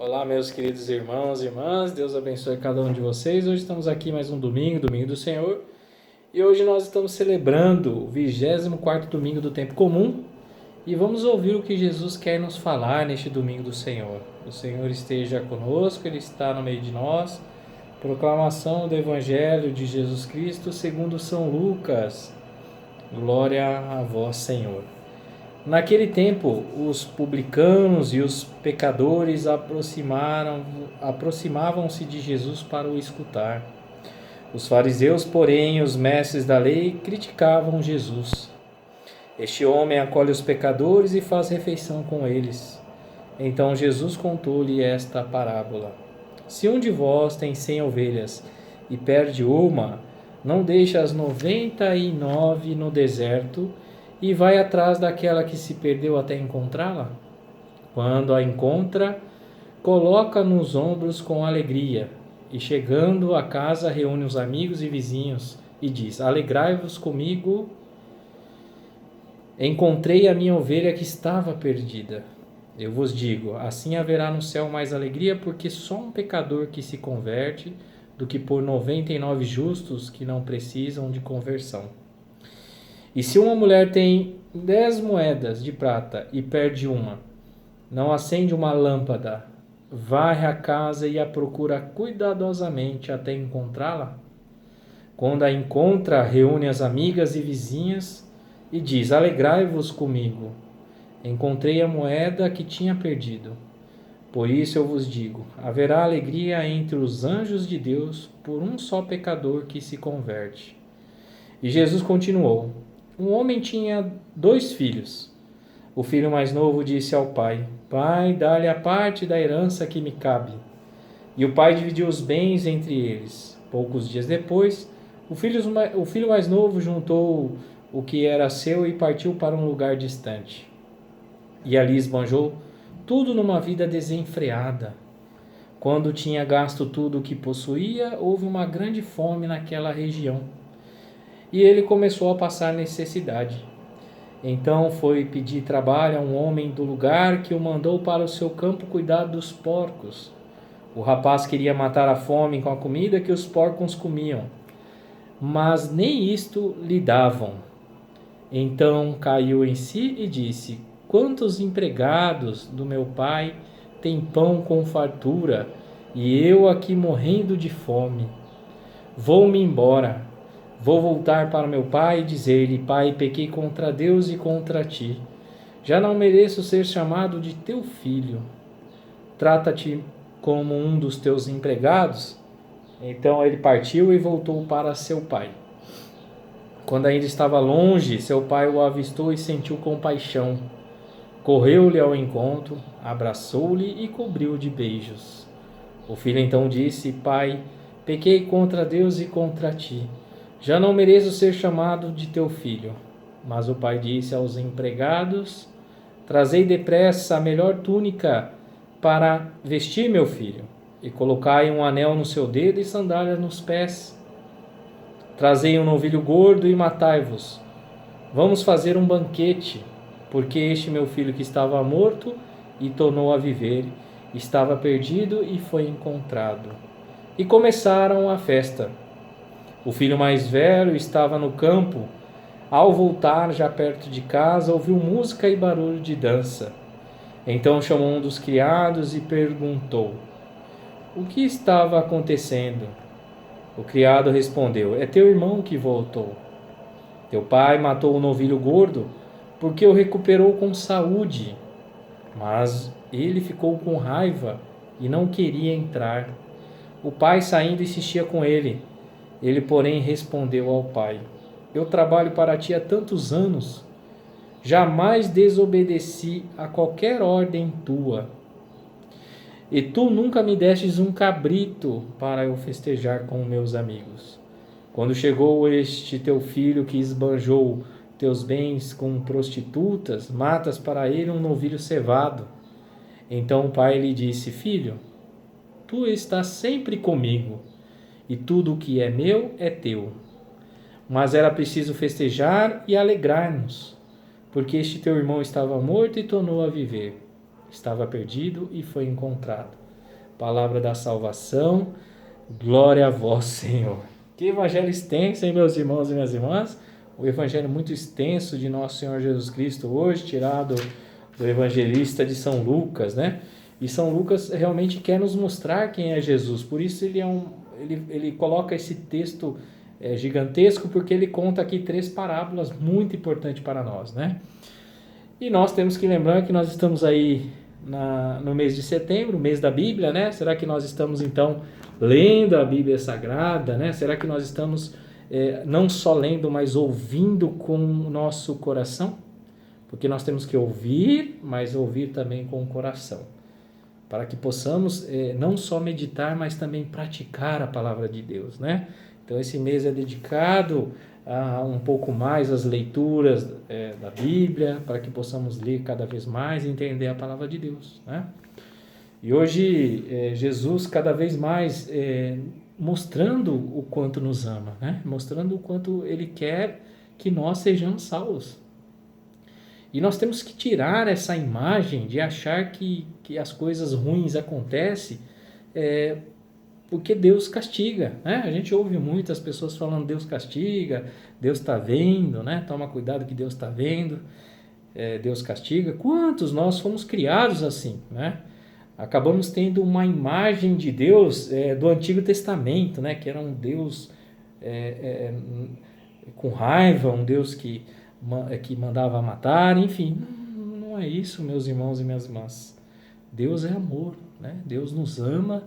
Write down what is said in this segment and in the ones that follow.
Olá, meus queridos irmãos e irmãs, Deus abençoe cada um de vocês. Hoje estamos aqui mais um domingo, domingo do Senhor, e hoje nós estamos celebrando o 24º domingo do tempo comum e vamos ouvir o que Jesus quer nos falar neste domingo do Senhor. O Senhor esteja conosco, Ele está no meio de nós. Proclamação do Evangelho de Jesus Cristo segundo São Lucas. Glória a vós, Senhor. Naquele tempo, os publicanos e os pecadores aproximavam-se de Jesus para o escutar. Os fariseus, porém, e os mestres da lei, criticavam Jesus. Este homem acolhe os pecadores e faz refeição com eles. Então Jesus contou-lhe esta parábola. Se um de vós tem 100 ovelhas e perde uma, não deixa as 99 no deserto e vai atrás daquela que se perdeu até encontrá-la? Quando a encontra, coloca nos ombros com alegria, e chegando a casa reúne os amigos e vizinhos e diz: Alegrai-vos comigo, encontrei a minha ovelha que estava perdida. Eu vos digo, assim haverá no céu mais alegria, porque só um pecador que se converte do que por 99 justos que não precisam de conversão. E se uma mulher tem 10 moedas de prata e perde uma, não acende uma lâmpada, varre a casa e a procura cuidadosamente até encontrá-la? Quando a encontra, reúne as amigas e vizinhas e diz: Alegrai-vos comigo, encontrei a moeda que tinha perdido. Por isso eu vos digo, haverá alegria entre os anjos de Deus por um só pecador que se converte. E Jesus continuou: Um homem tinha 2 filhos. O filho mais novo disse ao pai: Pai, dá-lhe a parte da herança que me cabe. E o pai dividiu os bens entre eles. Poucos dias depois, o filho mais novo juntou o que era seu e partiu para um lugar distante. E ali esbanjou tudo numa vida desenfreada. Quando tinha gasto tudo o que possuía, houve uma grande fome naquela região. E ele começou a passar necessidade. Então foi pedir trabalho a um homem do lugar que o mandou para o seu campo cuidar dos porcos. O rapaz queria matar a fome com a comida que os porcos comiam, mas nem isto lhe davam. Então caiu em si e disse: Quantos empregados do meu pai têm pão com fartura, e eu aqui morrendo de fome? Vou-me embora. Vou voltar para meu pai e dizer-lhe: Pai, pequei contra Deus e contra ti. Já não mereço ser chamado de teu filho. Trata-te como um dos teus empregados. Então ele partiu e voltou para seu pai. Quando ainda estava longe, seu pai o avistou e sentiu compaixão. Correu-lhe ao encontro, abraçou-lhe e cobriu-o de beijos. O filho então disse: Pai, pequei contra Deus e contra ti. Já não mereço ser chamado de teu filho. Mas o pai disse aos empregados: Trazei depressa a melhor túnica para vestir meu filho, e colocai um anel no seu dedo e sandálias nos pés. Trazei um novilho gordo e matai-vos. Vamos fazer um banquete, porque este meu filho que estava morto e tornou a viver, estava perdido e foi encontrado. E começaram a festa. O filho mais velho estava no campo. Ao voltar, já perto de casa, ouviu música e barulho de dança. Então chamou um dos criados e perguntou: O que estava acontecendo? O criado respondeu: É teu irmão que voltou. Teu pai matou o novilho gordo porque o recuperou com saúde. Mas ele ficou com raiva e não queria entrar. O pai, saindo, insistia com ele. Ele, porém, respondeu ao pai: Eu trabalho para ti há tantos anos, jamais desobedeci a qualquer ordem tua. E tu nunca me destes um cabrito para eu festejar com meus amigos. Quando chegou este teu filho que esbanjou teus bens com prostitutas, matas para ele um novilho cevado. Então o pai lhe disse: Filho, tu estás sempre comigo, e tudo o que é meu é teu. Mas era preciso festejar e alegrar-nos, porque este teu irmão estava morto e tornou a viver. Estava perdido e foi encontrado. palavra da salvação. Glória a vós, Senhor. Que evangelho extenso, hein, meus irmãos e minhas irmãs? O evangelho muito extenso de nosso Senhor Jesus Cristo hoje, tirado do evangelista de São Lucas, né? E São Lucas realmente quer nos mostrar quem é Jesus. Por isso ele coloca esse texto gigantesco, porque ele conta aqui 3 parábolas muito importantes para nós, né? E nós temos que lembrar que nós estamos aí no mês de setembro, mês da Bíblia, né? Será que nós estamos então lendo a Bíblia Sagrada, né? Será que nós estamos não só lendo, mas ouvindo com o nosso coração? Porque nós temos que ouvir, mas ouvir também com o coração, para que possamos não só meditar, mas também praticar a palavra de Deus, né? Então esse mês é dedicado a um pouco mais às leituras da Bíblia, para que possamos ler cada vez mais e entender a palavra de Deus, né? E hoje Jesus cada vez mais mostrando o quanto nos ama, né? Mostrando o quanto Ele quer que nós sejamos salvos. E nós temos que tirar essa imagem de achar que as coisas ruins acontecem porque Deus castiga, né? A gente ouve muitas pessoas falando Deus castiga, Deus está vendo, né? Toma cuidado que Deus está vendo, Deus castiga. Quantos nós fomos criados assim, né? Acabamos tendo uma imagem de Deus do Antigo Testamento, né? Que era um Deus com raiva, um Deus que mandava matar, enfim. Não é isso, meus irmãos e minhas irmãs. Deus é amor, né? Deus nos ama,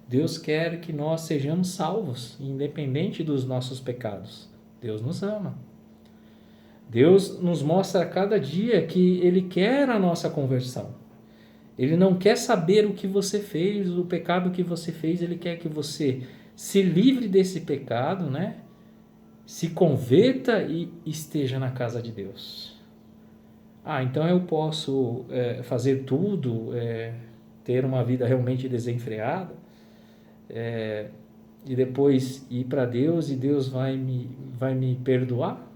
Deus quer que nós sejamos salvos, independente dos nossos pecados. Deus nos ama. Deus nos mostra a cada dia que Ele quer a nossa conversão. Ele não quer saber o que você fez, o pecado que você fez. Ele quer que você se livre desse pecado, né? Se converta e esteja na casa de Deus. Então eu posso fazer tudo, ter uma vida realmente desenfreada, e depois ir para Deus e Deus vai me perdoar?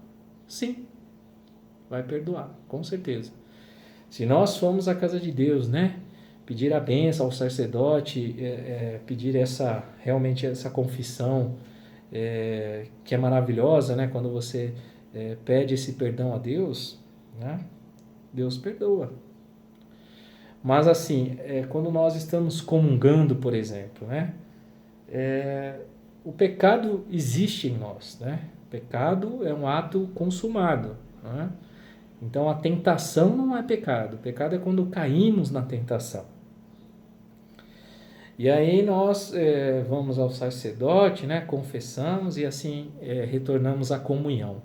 Sim, vai perdoar, com certeza. Se nós formos à casa de Deus, né, pedir a bênção ao sacerdote, pedir realmente essa confissão, que é maravilhosa, né, quando você pede esse perdão a Deus, né, Deus perdoa. Mas assim, quando nós estamos comungando, por exemplo, né, o pecado existe em nós, né? O pecado é um ato consumado, né? Então a tentação não é pecado. O pecado é quando caímos na tentação. E aí nós vamos ao sacerdote, né? Confessamos e assim retornamos à comunhão.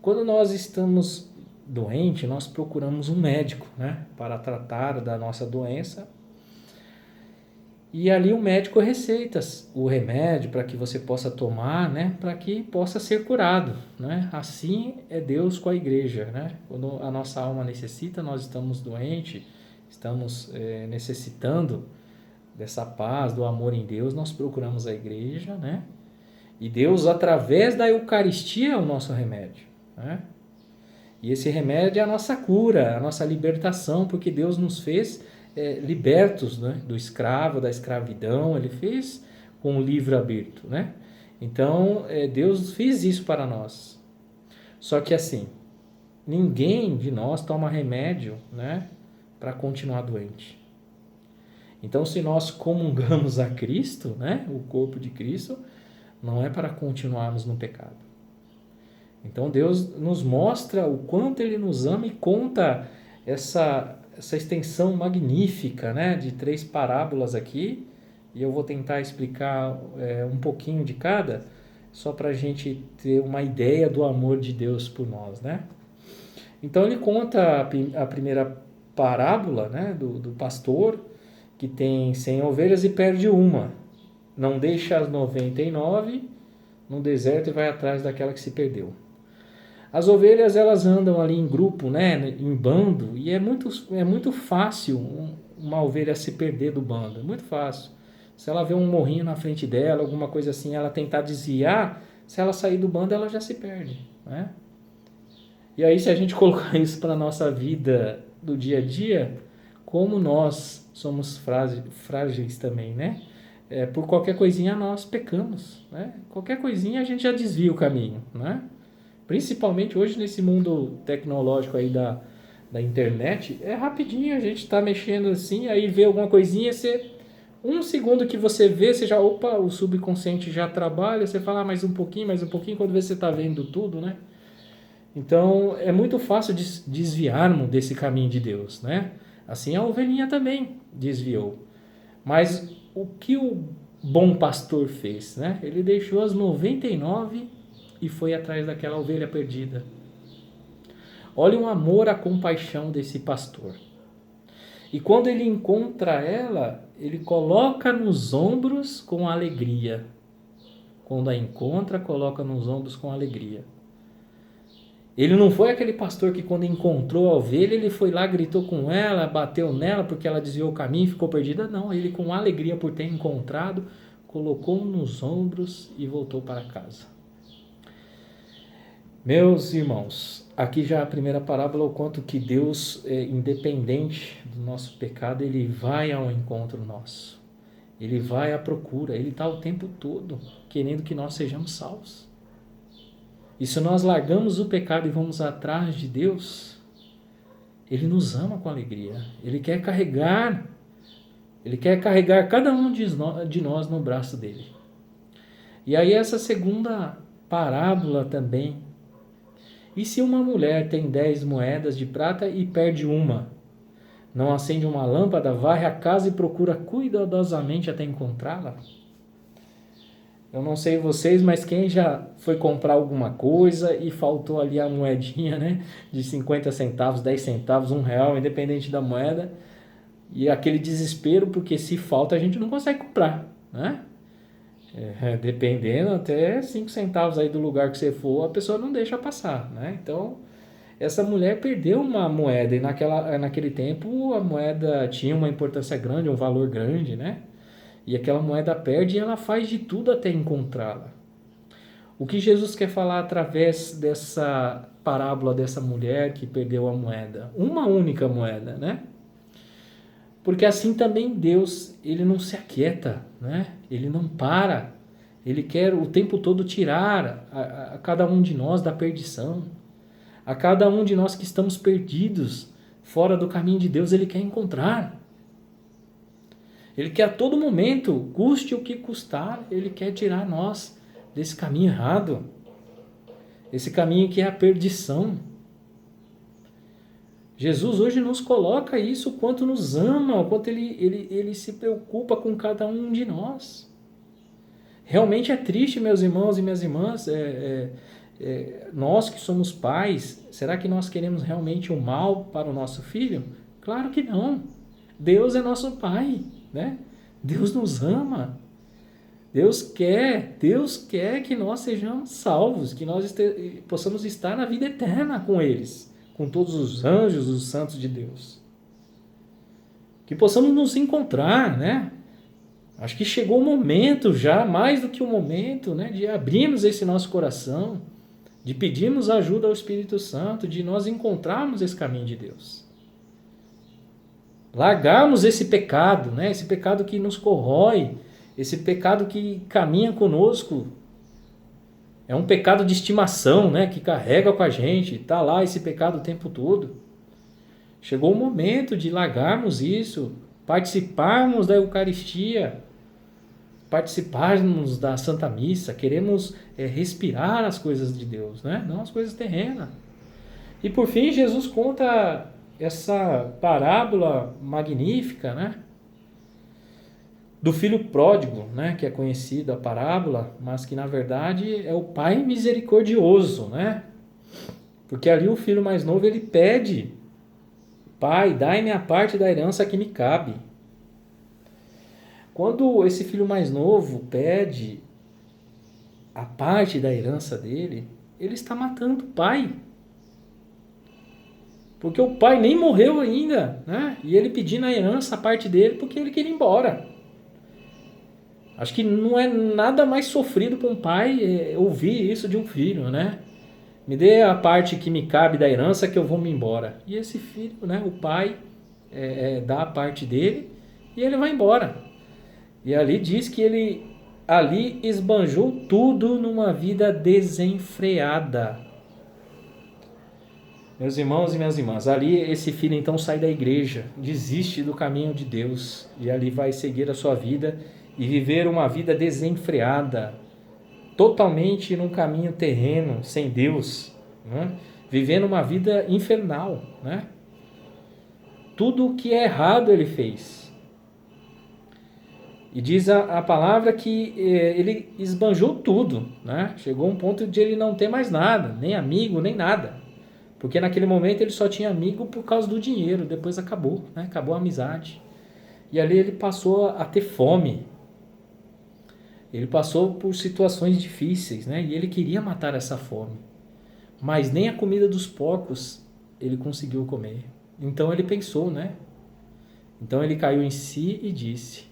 Quando nós estamos doentes, nós procuramos um médico, né? Para tratar da nossa doença. E ali o médico receita o remédio para que você possa tomar, né, para que possa ser curado, né? Assim é Deus com a igreja, né? Quando a nossa alma necessita, nós estamos doentes, estamos necessitando dessa paz, do amor em Deus, nós procuramos a igreja, né? E Deus, através da Eucaristia, é o nosso remédio, né? E esse remédio é a nossa cura, a nossa libertação, porque Deus nos fez libertos, né, do escravo, da escravidão. Ele fez com o livre-arbítrio, né? Então, Deus fez isso para nós. Só que assim, ninguém de nós toma remédio, né, para continuar doente. Então, se nós comungamos a Cristo, né, o corpo de Cristo, não é para continuarmos no pecado. Então, Deus nos mostra o quanto Ele nos ama e conta essa extensão magnífica, né, de 3 parábolas aqui, e eu vou tentar explicar um pouquinho de cada, só para a gente ter uma ideia do amor de Deus por nós, né? Então ele conta a primeira parábola, né, do pastor que tem 100 ovelhas e perde uma, não deixa as 99 no deserto e vai atrás daquela que se perdeu. As ovelhas, elas andam ali em grupo, né, em bando, e é muito fácil uma ovelha se perder do bando, é muito fácil. Se ela vê um morrinho na frente dela, alguma coisa assim, ela tentar desviar, se ela sair do bando, ela já se perde, né? E aí, se a gente colocar isso para a nossa vida do dia a dia, como nós somos frágeis também, né? Por qualquer coisinha nós pecamos, né? Qualquer coisinha a gente já desvia o caminho, né? Principalmente hoje nesse mundo tecnológico aí da internet, é rapidinho, a gente está mexendo assim, aí vê alguma coisinha, um segundo que você vê, você já, opa, o subconsciente já trabalha, você fala mais um pouquinho, quando vê você está vendo tudo, né? Então, é muito fácil desviarmos desse caminho de Deus, né? Assim a ovelhinha também desviou. Mas o que o bom pastor fez, né? Ele deixou as 99 e foi atrás daquela ovelha perdida. Olha o amor, a compaixão desse pastor. E quando ele encontra ela, ele coloca nos ombros com alegria. Quando a encontra, coloca nos ombros com alegria. Ele não foi aquele pastor que quando encontrou a ovelha, ele foi lá, gritou com ela, bateu nela porque ela desviou o caminho e ficou perdida. Não, ele com alegria por ter encontrado, colocou nos ombros e voltou para casa. Meus irmãos, aqui já a primeira parábola, o quanto que Deus, independente do nosso pecado, Ele vai ao encontro nosso. Ele vai à procura, Ele está o tempo todo querendo que nós sejamos salvos. E se nós largamos o pecado e vamos atrás de Deus, Ele nos ama com alegria. Ele quer carregar cada um de nós no braço dele. E aí essa segunda parábola também. E se uma mulher tem 10 moedas de prata e perde uma? Não acende uma lâmpada, varre a casa e procura cuidadosamente até encontrá-la? Eu não sei vocês, mas quem já foi comprar alguma coisa e faltou ali a moedinha, né? De 50 centavos, 10 centavos, R$1, independente da moeda. E aquele desespero, porque se falta a gente não consegue comprar, né? Dependendo, até 5 centavos aí do lugar que você for, a pessoa não deixa passar, né? Então, essa mulher perdeu uma moeda e naquele tempo a moeda tinha uma importância grande, um valor grande, né? E aquela moeda perde e ela faz de tudo até encontrá-la. O que Jesus quer falar através dessa parábola dessa mulher que perdeu a moeda? Uma única moeda, né? Porque assim também Deus, Ele não se aquieta, né? Ele não para. Ele quer o tempo todo tirar a cada um de nós da perdição. A cada um de nós que estamos perdidos, fora do caminho de Deus, Ele quer encontrar. Ele quer a todo momento, custe o que custar, Ele quer tirar nós desse caminho errado. Esse caminho que é a perdição. Jesus hoje nos coloca isso, o quanto nos ama, o quanto ele se preocupa com cada um de nós. Realmente é triste, meus irmãos e minhas irmãs, nós que somos pais, será que nós queremos realmente o mal para o nosso filho? Claro que não. Deus é nosso Pai, né? Deus nos ama. Deus quer que nós sejamos salvos, que nós possamos estar na vida eterna com eles, com todos os anjos, os santos de Deus. Que possamos nos encontrar, né? Acho que chegou o momento já, mais do que o momento, né, de abrirmos esse nosso coração, de pedirmos ajuda ao Espírito Santo, de nós encontrarmos esse caminho de Deus. Largarmos esse pecado, né, esse pecado que nos corrói, esse pecado que caminha conosco. É um pecado de estimação, né, que carrega com a gente, está lá esse pecado o tempo todo. Chegou o momento de largarmos isso, participarmos da Eucaristia, participarmos da Santa Missa, queremos respirar as coisas de Deus, né? Não as coisas terrenas. E por fim, Jesus conta essa parábola magnífica, né? Do filho pródigo, né? Que é conhecida a parábola, mas que na verdade é o pai misericordioso, né? Porque ali o filho mais novo ele pede: Pai, dai-me a parte da herança que me cabe. Quando esse filho mais novo pede a parte da herança dele, ele está matando o pai. Porque o pai nem morreu ainda, né? E ele pedindo a herança, a parte dele, porque ele queria ir embora. Acho que não é nada mais sofrido para um pai ouvir isso de um filho, né? Me dê a parte que me cabe da herança que eu vou me embora. E esse filho, né, o pai, dá a parte dele e ele vai embora. E ali diz que ele ali esbanjou tudo numa vida desenfreada. Meus irmãos e minhas irmãs, ali esse filho então sai da igreja, desiste do caminho de Deus e ali vai seguir a sua vida e viver uma vida desenfreada, totalmente num caminho terreno, sem Deus, né? Vivendo uma vida infernal, né? Tudo o que é errado ele fez. E diz a palavra que ele esbanjou tudo, né? Chegou a um ponto de ele não ter mais nada, nem amigo, nem nada. Porque naquele momento ele só tinha amigo por causa do dinheiro, depois acabou, né? Acabou a amizade. E ali ele passou a ter fome. Ele passou por situações difíceis, né? E ele queria matar essa fome. Mas nem a comida dos porcos ele conseguiu comer. Então ele pensou, né? Então ele caiu em si e disse: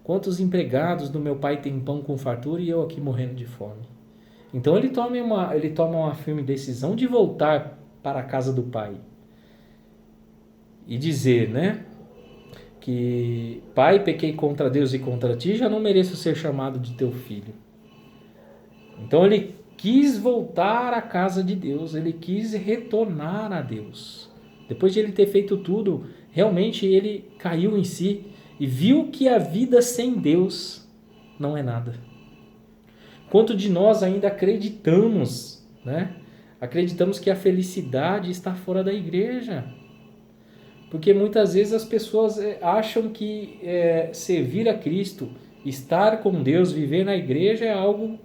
quantos empregados do meu pai têm pão com fartura e eu aqui morrendo de fome? Então ele toma uma firme decisão de voltar para a casa do pai. E dizer, né? Que pai, pequei contra Deus e contra ti, já não mereço ser chamado de teu filho. Então ele quis voltar à casa de Deus, ele quis retornar a Deus. Depois de ele ter feito tudo, realmente ele caiu em si e viu que a vida sem Deus não é nada. Quanto de nós ainda acreditamos, né? Acreditamos que a felicidade está fora da igreja. Porque muitas vezes as pessoas acham que servir a Cristo, estar com Deus, viver na igreja é algo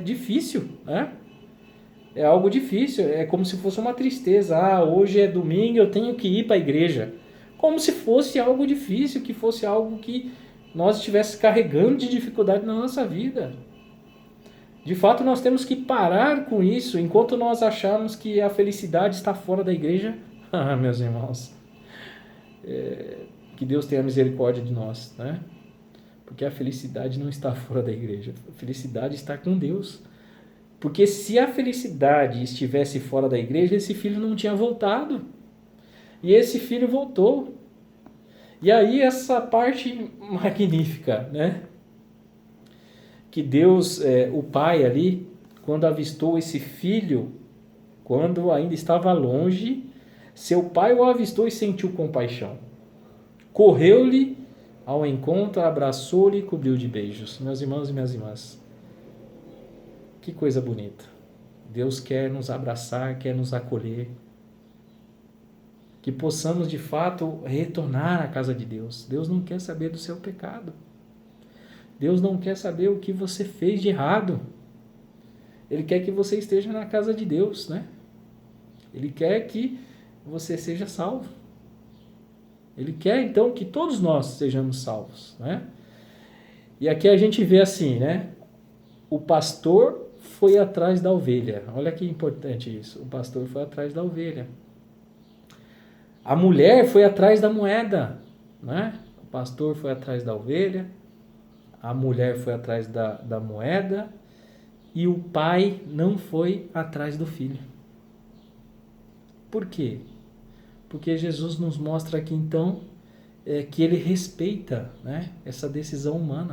difícil, né? É algo difícil, é como se fosse uma tristeza. Ah, hoje é domingo, eu tenho que ir para a igreja. Como se fosse algo difícil, que fosse algo que nós estivéssemos carregando de dificuldade na nossa vida. De fato, nós temos que parar com isso. Enquanto nós acharmos que a felicidade está fora da igreja, meus irmãos, que Deus tenha misericórdia de nós, né? Porque a felicidade não está fora da igreja, a felicidade está com Deus. Porque se a felicidade estivesse fora da igreja, esse filho não tinha voltado. E esse filho voltou. E aí essa parte magnífica, né? Que Deus, o pai ali, quando avistou esse filho, quando ainda estava longe, seu pai o avistou e sentiu compaixão. Correu-lhe ao encontro, abraçou-lhe e cobriu de beijos. Meus irmãos e minhas irmãs, que coisa bonita. Deus quer nos abraçar, quer nos acolher. Que possamos de fato retornar à casa de Deus. Deus não quer saber do seu pecado. Deus não quer saber o que você fez de errado. Ele quer que você esteja na casa de Deus, né? Ele quer que você seja salvo. Ele quer então que todos nós sejamos salvos, né? E aqui a gente vê assim, né? O pastor foi atrás da ovelha. Olha que importante isso. O pastor foi atrás da ovelha. A mulher foi atrás da moeda, né? O pastor foi atrás da ovelha. A mulher foi atrás da moeda. E o pai não foi atrás do filho. Por quê? Porque Jesus nos mostra aqui então que ele respeita, né, essa decisão humana.